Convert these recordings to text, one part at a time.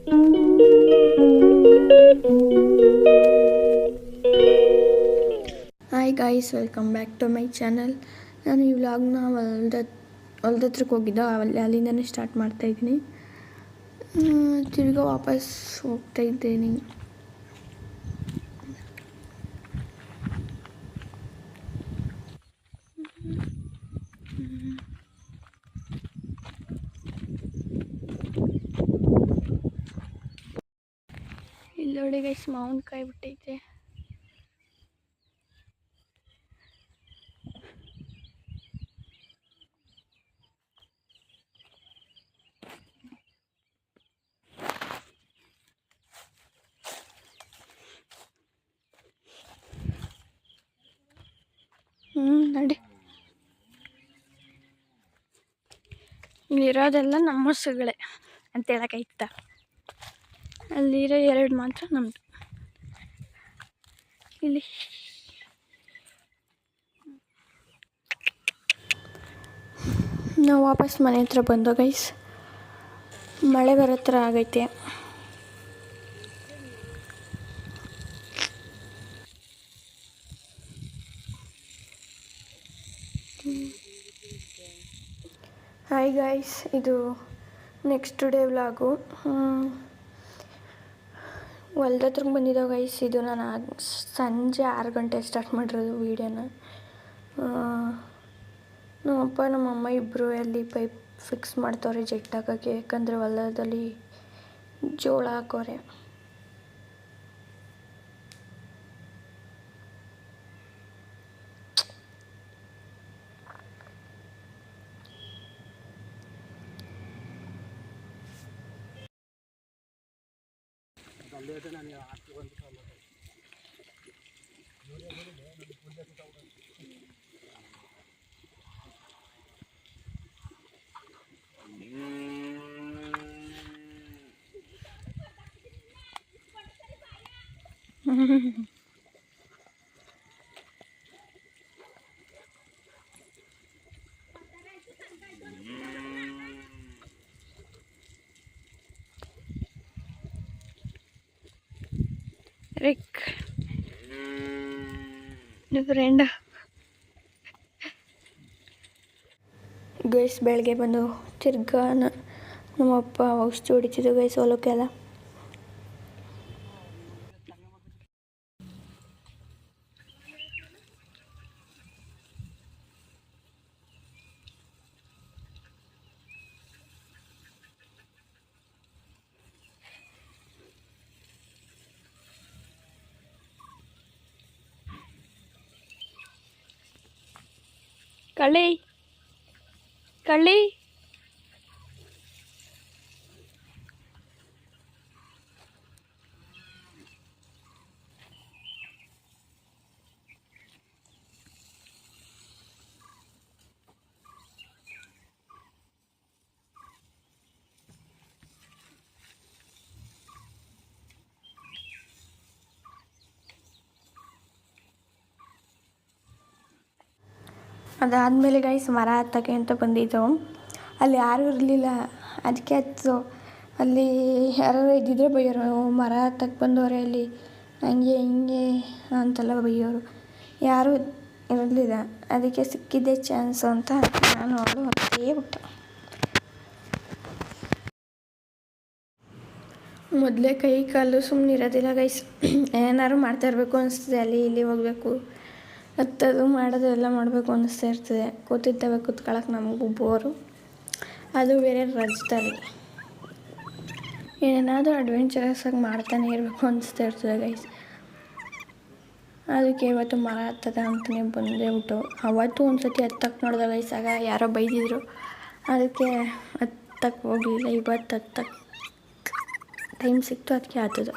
Hi guys, welcome back to my channel. ನಾನು ಈ ವ್ಲಾಗ್ನ ಹೊಲ್ದತ್ರಕ್ಕೆ ಹೋಗಿದ್ದೆ, ಅಲ್ಲಿಂದನೇ ಸ್ಟಾರ್ಟ್ ಮಾಡ್ತಾಯಿದ್ದೀನಿ. ತಿರ್ಗಾ ವಾಪಸ್ ಹೋಗ್ತಾಯಿದ್ದೀನಿ. ಇಲ್ಲಿ ನೋಡಿ ಗೈಸ್, ಮಾವಿನಕಾಯಿ ಬಿಟ್ಟೈತೆ. ನೋಡಿ, ಇಲ್ಲಿರೋದೆಲ್ಲ ನಮ್ಮ ಹಸುಗಳೇ ಅಂತ ಹೇಳೋಕ್ಕಾಯ್ತ. ಅಲ್ಲಿರೋ 2 ಮಾತ್ರ ನಮ್ಮದು. ಇಲ್ಲಿ ನಾವು ವಾಪಸ್ ಮನೆ ಹತ್ರ ಬಂದೋ ಗೈಸ್. ಮಳೆ ಬರೋ ಥರ ಆಗೈತೆ. ಹಾಯ್ ಗಾಯ್ಸ್, ಇದು ನೆಕ್ಸ್ಟ್ ಡೇ ವ್ಲಾಗು. ಹೊಲ್ದತ್ರಕ್ಕೆ ಬಂದಿದ್ದೋ ಗೈಸ್. ಇದು ನಾನು ಸಂಜೆ 6 ಗಂಟೆ ಸ್ಟಾರ್ಟ್ ಮಾಡಿರೋದು ವೀಡಿಯೋನ. ನಮ್ಮಪ್ಪ ನಮ್ಮಮ್ಮ ಇಬ್ಬರು ಅಲ್ಲಿ ಪೈಪ್ ಫಿಕ್ಸ್ ಮಾಡ್ತವ್ರೆ ಜೆಟ್ ಹಾಕೋಕ್ಕೆ. ಯಾಕಂದರೆ ಹೊಲದಲ್ಲಿ ಜೋಳ ಹಾಕೋರೆ. ರಿಕ್ ಫ್ರೆಂಡ್ ಗೈಸ್, ಬೆಳಗ್ಗೆ ಬಂದು ತಿರ್ಗಾ ನಮ್ಮಪ್ಪ ಔಷಧಿ ಹೊಡಿತಿದ್ದು ಗೈಸ್ ಹೊಲಕ್ಕೆಲ್ಲ. ಕಳ್ಳಿ ಅದಾದಮೇಲೆ ಗೈಸ್ ಮರ ಹತ್ತಕ್ಕೆ ಅಂತ ಬಂದಿದ್ದು. ಅಲ್ಲಿ ಯಾರೂ ಇರಲಿಲ್ಲ, ಅದಕ್ಕೆ ಹತ್ತು. ಅಲ್ಲಿ ಯಾರು ಇದ್ದಿದ್ರೆ ಬೈಯೋರು, ಮರ ಹತ್ತಕ್ಕೆ ಬಂದವರೆ ಅಲ್ಲಿ ಹಂಗೆ ಹಿಂಗೆ ಅಂತೆಲ್ಲ ಬೈಯೋರು. ಯಾರೂ ಇರಲಿಲ್ಲ, ಅದಕ್ಕೆ ಸಿಕ್ಕಿದ್ದೆ ಚಾನ್ಸು ಅಂತ ನಾನು ಅವಳು ಹತ್ತೇ ಬಿಟ್ಟೆ. ಮೊದಲೇ ಕೈ ಕಾಲು ಸುಮ್ಮನೆ ಇರೋದಿಲ್ಲ ಗೈಸ್. ಏನಾದ್ರು ಮಾಡ್ತಾ ಇರಬೇಕು ಅನಿಸ್ತದೆ. ಅಲ್ಲಿ ಇಲ್ಲಿ ಹೋಗಬೇಕು, ಹತ್ತದು ಮಾಡೋದು ಎಲ್ಲ ಮಾಡಬೇಕು ಅನ್ನಿಸ್ತಾ ಇರ್ತದೆ. ಕೂತಿದ್ದಾವೆ ಕೂತ್ಕೊಳ್ಳೋಕೆ ನಮಗೂ ಬೋರು, ಅದು ಬೇರೆ ರಜದಲ್ಲಿ. ಏನಾದರೂ ಅಡ್ವೆಂಚರಸ್ಸಾಗಿ ಮಾಡ್ತಾನೆ ಇರಬೇಕು ಅನಿಸ್ತಾ ಇರ್ತದೆ ಗೈಸ್. ಅದಕ್ಕೆ ಇವತ್ತು ಮರ ಹತ್ತದ ಅಂತಲೇ ಬಂದೇ ಬಿಟ್ಟು. ಅವತ್ತು ಒಂದು ಸತಿ ಹತ್ತಕ್ಕೆ ನೋಡಿದೆ ಗೈಸ್, ಆಗ ಯಾರೋ ಬೈದಿದ್ರು, ಅದಕ್ಕೆ ಹತ್ತಕ್ಕೆ ಹೋಗಲಿಲ್ಲ. ಇವತ್ತು ಹತ್ತಕ್ಕೆ ಟೈಮ್ ಸಿಕ್ತು, ಅದಕ್ಕೆ ಹತ್ತದು.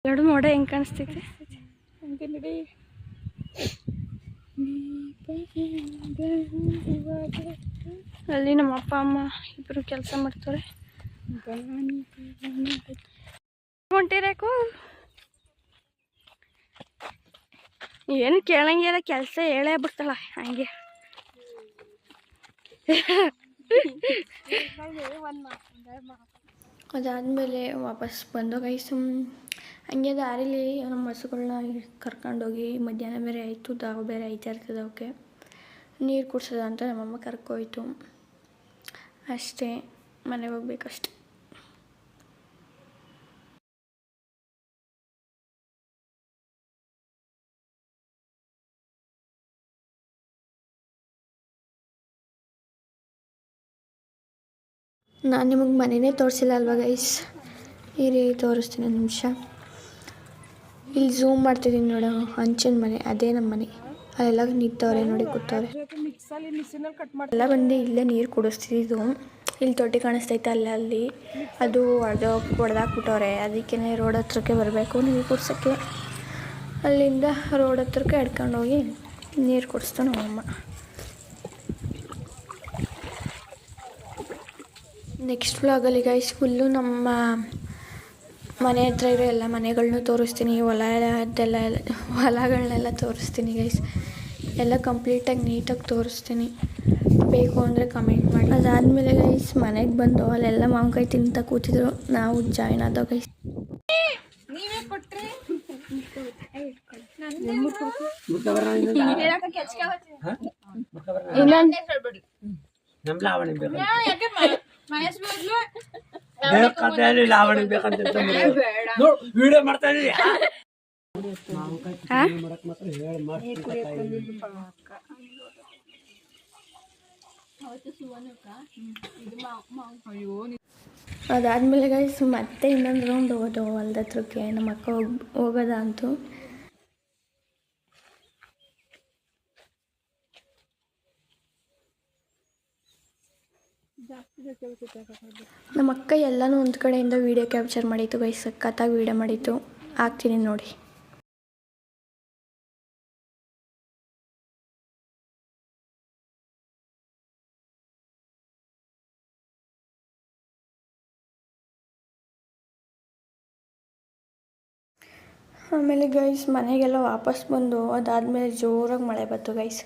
ಎರಡು ಮೋಡ ಹೆಂಗೆ ಕಾಣಿಸ್ತೈತೆ ಹಂಗೆ ನೋಡಿ. ಅಲ್ಲಿ ನಮ್ಮ ಅಪ್ಪ ಅಮ್ಮ ಇಬ್ಬರು ಕೆಲಸ ಮಾಡ್ತಾರೆ. ಹೊಂಟಿರೇಕು ಏನು ಕೇಳಂಗಿಲ್ಲ, ಕೆಲಸ ಹೇಳೇ ಬಿಡ್ತಾಳ ಹಂಗೆ. ಅದಾದಮೇಲೆ ವಾಪಸ್ ಬಂದು ಗೈಸ್ ಹಂಗೆ ದಾರಿಲಿ ನಮ್ಮ ಹಸುಗಳನ್ನ ಕರ್ಕೊಂಡೋಗಿ ಮಧ್ಯಾಹ್ನ ಬೇರೆ ಆಯಿತು, ದಾವು ಬೇರೆ ಆಯ್ತಾ ಇರ್ತದೆ ಅವಕ್ಕೆ. ನೀರು ಕುಡ್ಸೋದ ಅಂತ ನಮ್ಮಮ್ಮ ಕರ್ಕೋಯ್ತು ಅಷ್ಟೇ. ಮನೆಗೆ ಹೋಗ್ಬೇಕಷ್ಟೆ. ನಾನು ನಿಮಗೆ ಮನೆಯೇ ತೋರಿಸಿಲ್ಲ ಅಲ್ವಾ ಗೈಸ್, ಈ ರೀತಿ ತೋರಿಸ್ತೀನಿ ಒಂದು ನಿಮಿಷ. ಇಲ್ಲಿ ಝೂಮ್ ಮಾಡ್ತಿದ್ದೀನಿ ನೋಡೋ, ಹಂಚಿನ ಮನೆ ಅದೇ ನಮ್ಮ ಮನೆ. ಅಲ್ಲೆಲ್ಲ ನಿಂತವ್ರೆ ನೋಡಿ, ಕೂತವ್ರೆ ಎಲ್ಲ. ಬಂದು ಇಲ್ಲೇ ನೀರು ಕುಡಿಸ್ತಿದ್ದು. ಇಲ್ಲಿ ತೊಟ್ಟಿ ಕಾಣಿಸ್ತೈತೆ ಅಲ್ಲಿ ಅದು ಹೊಡೆದಾಕ್ಬಿಟ್ಟವ್ರೆ. ಅದಕ್ಕೇ ರೋಡ್ ಹತ್ರಕ್ಕೆ ಬರಬೇಕು ನೀರು ಕುಡ್ಸೋಕ್ಕೆ. ಅಲ್ಲಿಂದ ರೋಡ್ ಹತ್ರಕ್ಕೆ ಎಡ್ಕೊಂಡೋಗಿ ನೀರು ಕುಡಿಸ್ತು ನಮ್ಮಮ್ಮ. ನೆಕ್ಸ್ಟ್ ವ್ಲಾಗಲ್ಲಿ ಗೈಸ್ ಫುಲ್ಲು ನಮ್ಮ ಮನೆ ಹತ್ರ ಇರೋ ಎಲ್ಲ ಮನೆಗಳನ್ನೂ ತೋರಿಸ್ತೀನಿ, ಹೊಲಗಳನ್ನೆಲ್ಲ ತೋರಿಸ್ತೀನಿ ಗೈಸ್. ಎಲ್ಲ ಕಂಪ್ಲೀಟಾಗಿ ನೀಟಾಗಿ ತೋರಿಸ್ತೀನಿ. ಬೇಕು ಅಂದರೆ ಕಮೆಂಟ್ ಮಾಡಿ. ಅದಾದಮೇಲೆ ಗೈಸ್ ಮನೆಗೆ ಬಂದು ಅಲ್ಲೆಲ್ಲ ಮಾವಿನಕಾಯಿ ತಿಂತ ಕೂತಿದ್ರು, ನಾವು ಜಾಯ್ನ್ ಆದೋ ಗೈಸ್. ಲಾವಣಿ ಬೇಕಂತ ವಿಡಿಯೋ ಮಾಡ್ತಾ ಇದೀಯ. ಅದಾದಮೇಲೆ ಗೈಸ್ ಮತ್ತೆ ಇನ್ನೊಂದು ರೌಂಡ್ ಹೋಗೋದು ಹೊಲ್ದ ಹತ್ರಕ್ಕೆ. ನಮ್ಮ ಅಕ್ಕ ಹೋಗೋದ ಅಂತು. ನಮ್ಮ ಅಕ್ಕ ಎಲ್ಲನೂ ಒಂದು ಕಡೆಯಿಂದ ವೀಡಿಯೋ ಕ್ಯಾಪ್ಚರ್ ಮಾಡಿತ್ತು ಗೈಸ್, ಸಖತ್ತಾಗಿ ವೀಡಿಯೋ ಮಾಡಿತ್ತು, ಹಾಕ್ತೀನಿ ನೋಡಿ. ಆಮೇಲೆ ಗೈಸ್ ಮನೆಗೆಲ್ಲ ವಾಪಸ್ ಬಂದು ಅದಾದಮೇಲೆ ಜೋರಾಗಿ ಮಳೆ ಬಂತು ಗೈಸ್.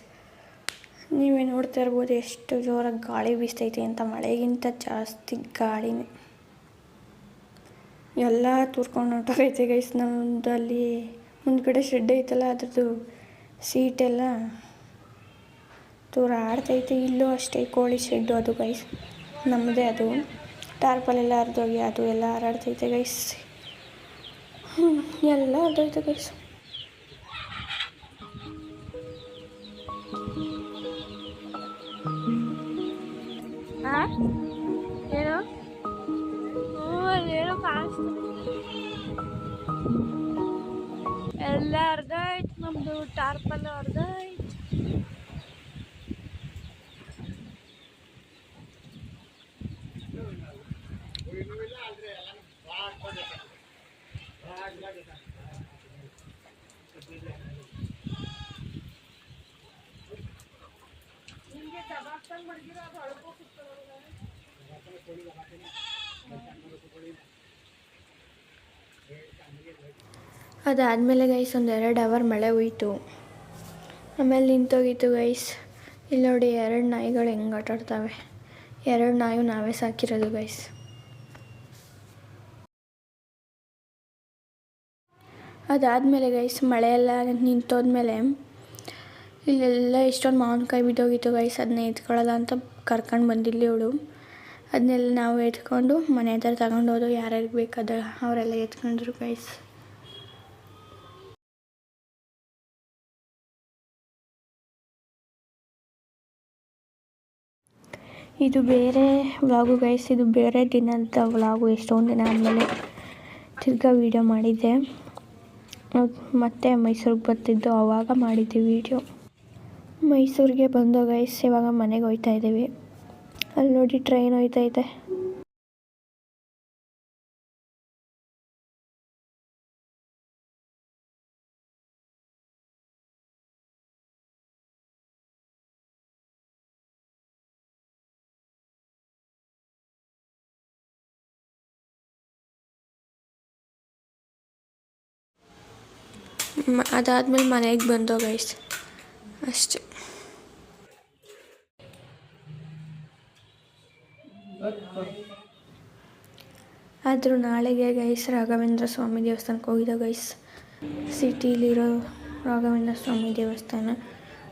ನೀವೇ ನೋಡ್ತಾ ಇರ್ಬೋದು ಎಷ್ಟು ಜೋರಾಗಿ ಗಾಳಿ ಬೀಸ್ತೈತೆ ಅಂತ. ಮಳೆಗಿಂತ ಜಾಸ್ತಿ ಗಾಳಿನೇ. ಎಲ್ಲ ತೂರ್ಕೊಂಡು ಹೊಂಟೋಗೈತೆ ಗೈಸ್. ನಮ್ಮದು ಅಲ್ಲಿ ಮುಂದ್ಗಡೆ ಶೆಡ್ ಐತಲ್ಲ, ಅದ್ರದ್ದು ಸೀಟೆಲ್ಲ ಆಡ್ತೈತೆ. ಇಲ್ಲೂ ಅಷ್ಟೇ ಕೋಳಿ ಶೆಡ್ಡು ಅದು ಗೈಸ್, ನಮ್ಮದೇ ಅದು. ಟಾರ್ಪಲೆಲ್ಲ ಹರಿದೋಗಿ ಅದು ಎಲ್ಲ ಹಾರಾಡ್ತೈತೆ ಗೈಸ್. ಎಲ್ಲ ಹರಿದೋಯ್ತು ಗೈಸ್. ಏನು ಅದೇನೋ ಕಾಣಿಸ್ತು. ಎಲ್ಲ ಹರಿದೋಯ್ತು, ನಮ್ಮದು ಟಾರ್ಪಲ್ ಹರಿದೋಯ್ತು. ಅದಾದಮೇಲೆ ಗೈಸ್ ಒಂದು 2 ಅವರ್ ಮಳೆ ಹೋಯಿತು. ಆಮೇಲೆ ನಿಂತೋಗಿತ್ತು ಗೈಸ್. ಇಲ್ಲಿ ನೋಡಿ 2 ನಾಯಿಗಳು ಹೆಂಗೆ ಆಟಾಡ್ತವೆ. 2 ನಾಯಿ ನಾವೇ ಸಾಕಿರೋದು ಗೈಸ್. ಅದಾದಮೇಲೆ ಗೈಸ್ ಮಳೆಯೆಲ್ಲ ನಿಂತೋದ್ಮೇಲೆ ಇಲ್ಲೆಲ್ಲ ಎಷ್ಟೊಂದು ಮಾವಿನಕಾಯಿ ಬಿದ್ದೋಗಿತ್ತು ಗೈಸ್. ಅದನ್ನ ಎತ್ಕೊಳ್ಳೋದ ಅಂತ ಕರ್ಕೊಂಡು ಬಂದಿಲ್ಲಿ ಅವಳು. ಅದನ್ನೆಲ್ಲ ನಾವು ಎತ್ಕೊಂಡು ಮನೆ ಹತ್ರ ತಗೊಂಡೋದು. ಯಾರ್ಯಾರಿಗೆ ಬೇಕಾದ ಅವರೆಲ್ಲ ಎತ್ಕೊಂಡ್ರು ಗೈಸ್. ಇದು ಬೇರೆ ವ್ಲಾಗು ಗೈಸ್, ಇದು ಬೇರೆ ದಿನದ ವ್ಲಾಗು. ಎಷ್ಟೊಂದು ದಿನ ಆದಮೇಲೆ ತಿರ್ಗಾ ವೀಡಿಯೋ ಮಾಡಿದ್ದೆ. ಮತ್ತೆ ಮೈಸೂರಿಗೆ ಬರ್ತಿದ್ದು ಆವಾಗ ಮಾಡಿದ್ದೆ ವೀಡಿಯೋ. ಮೈಸೂರಿಗೆ ಬಂದು ಗೈಸ್ ಇವಾಗ ಮನೆಗೆ ಹೋಗ್ತಾ ಇದ್ದೀವಿ. ಅಲ್ಲಿ ನೋಡಿ ಟ್ರೈನ್ ಹೋಗ್ತೈತೆ. ಅದಾದಮೇಲೆ ಮನೆಗೆ ಬಂದೋ ಗೈಸ್ ಅಷ್ಟೆ. ಆದರೂ ನಾಳೆಗೆ ಗೈಸ್ ರಾಘವೇಂದ್ರ ಸ್ವಾಮಿ ದೇವಸ್ಥಾನಕ್ಕೆ ಹೋಗಿದ್ದೋ ಗೈಸ್. ಸಿಟಿಲಿರೋ ರಾಘವೇಂದ್ರ ಸ್ವಾಮಿ ದೇವಸ್ಥಾನ,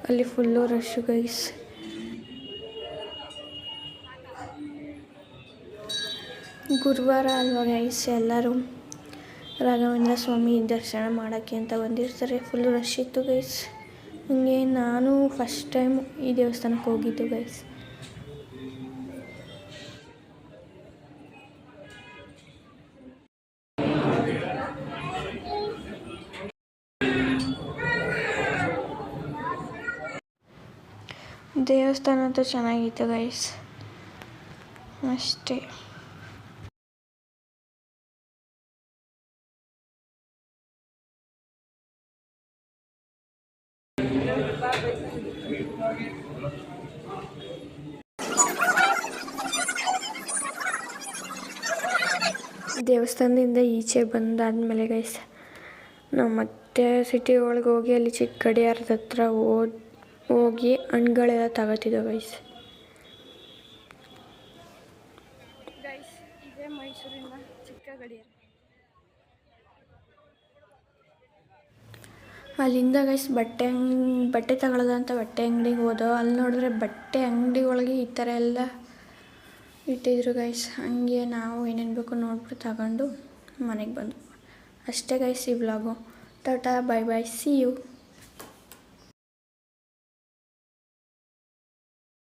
ಅಲ್ಲಿ ಫುಲ್ಲು ರಶ್ಶು ಗೈಸ್. ಗುರುವಾರ ಅಲ್ವಾ ಗೈಸ್, ಎಲ್ಲರೂ ರಾಘವೇಂದ್ರ ಸ್ವಾಮಿ ದರ್ಶನ ಮಾಡೋಕ್ಕೆ ಅಂತ ಬಂದಿರ್ತಾರೆ. ಫುಲ್ಲು ರಶ್ ಇತ್ತು ಗೈಸ್. ಹಂಗೆ ನಾನು ಫಸ್ಟ್ ಟೈಮ್ ಈ ದೇವಸ್ಥಾನಕ್ಕೆ ಹೋಗಿದ್ದು ಗೈಸ್. ದೇವಸ್ಥಾನ ಅಂತೂ ಚೆನ್ನಾಗಿತ್ತು ಗೈಸ್ ಅಷ್ಟೇ. ದೇವಸ್ಥಾನದಿಂದ ಈಚೆ ಬಂದಾದಮೇಲೆ ಗೈಸ್ ನಾವು ಮತ್ತೆ ಸಿಟಿ ಒಳಗೆ ಹೋಗಿ ಅಲ್ಲಿ ಚಿಕ್ಕ ಗಡಿಯಾರದ ಹತ್ರ ಹೋಗಿ ಹಣ್ಗಳೆಲ್ಲ ತಗೋತಿದ್ದೋ ಗೈಸ್. ಇದೇ ಮೈಸೂರಿನ ಚಿಕ್ಕ ಗಡಿಯಾರ. ಅಲ್ಲಿಂದ ಗೈಸ್ ಬಟ್ಟೆ ತಗೊಳ್ಳೋದಂತ ಬಟ್ಟೆ ಅಂಗಡಿಗೆ ಹೋದೋ. ಅಲ್ಲಿ ನೋಡಿದ್ರೆ ಬಟ್ಟೆ ಅಂಗಡಿ ಒಳಗೆ ಈ ಥರ ಎಲ್ಲ ಇಟ್ಟಿದ್ರು ಗೈಸ್. ಹಂಗೆ ನಾವು ಏನೇನು ಬೇಕು ನೋಡ್ಬಿಟ್ಟು ತಗೊಂಡು ಮನೆಗೆ ಬಂದು ಅಷ್ಟೇ ಗೈಸ್ ಈ ವ್ಲಾಗು. ಟಾಟಾ, ಬೈ ಬೈ, ಸಿ ಯು.